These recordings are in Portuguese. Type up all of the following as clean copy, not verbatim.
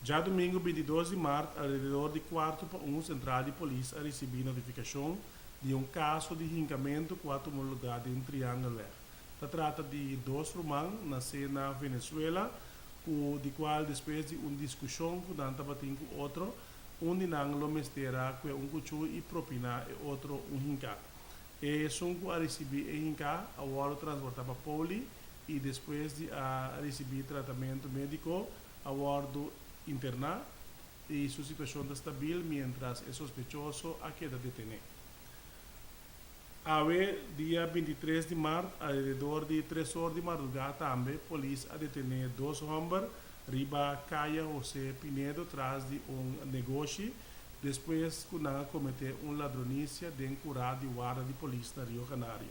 Já domingo 22 de março, alrededor de 4 para 1, Central de Polícia recebeu notificação de um caso de rincamento com a lugar em Triângulo Verde. Se trata de dois romanos nascidos na Venezuela, de qual depois de uma discussão com tanta batin com outro, onde não lo mistera que um cuchu e propina e outro um hinca. E sunco a receber e hinca, agora transportar para Poli e depois de receber tratamento médico, agora internar e sua situação está estável, mientras é sospechoso a queda detenido. Dia 23 de março, alrededor de 3 horas de madrugada também, a polícia a detener dois homens riba Caia José Pinedo atrás de um negócio, depois que não cometeu uma ladronícia dentro de guarda de polícia na Rio Canário.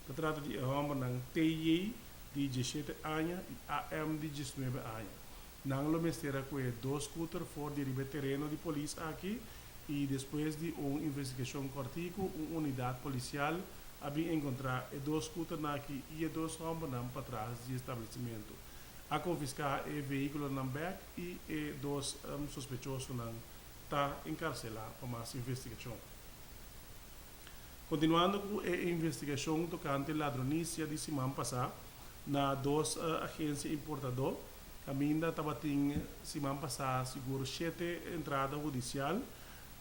Se trata de homem ng TI de 17 anos e AM de 19 anos. Não lo mistera que dois scooters fora de terreno de polícia aqui e depois de uma investigação cortica, uma unidade policial havia encontrado dois scooters aqui e dois homens para trás do estabelecimento. A confiscar o veículo na back e dois sospechosos está encarcelados para mais investigação. Continuando com a investigação tocante à ladronícia de semana passada, na duas agências importadoras, Caminda estava tendo semana passada seguro 7 entradas judiciais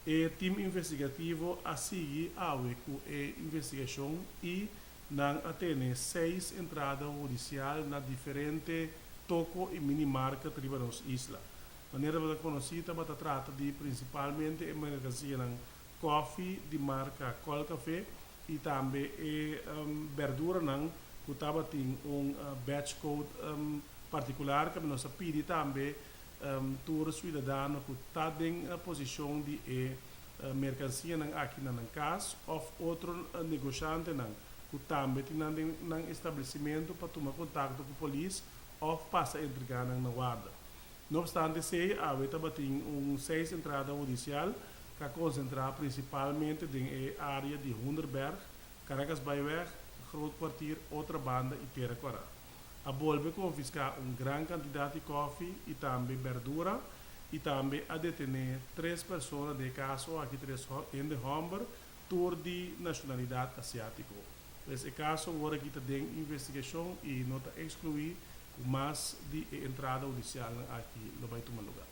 e o time investigativo a seguir com a investigação e não atende 6 entradas judiciais na diferentes toco e minimarca de Ribanos Isla. De maneira conhecida, se trata de principalmente mercancia de coffee de marca Col Café e também verdura que estava tendo batch code particular que nós pedimos também todo cidadão que está em posição de mercancia aqui na casa ou outro negociante que também tem um estabelecimento para tomar contato com a polícia ou passa a entregar na guarda. Não obstante, há também 6 entradas judiciais que concentram principalmente na área de Hunderberg, Caracas Baiweg, Groot Kwartier, outra banda e Peraquara. A volve confiscar grande quantidade de coffee e também verdura e também a detener 3 pessoas de caso aqui 3 em de Humber, tour de nacionalidade asiática. Nesse caso, agora aqui tem investigação e não está excluir mais de entrada judicial aqui no vai tomar lugar.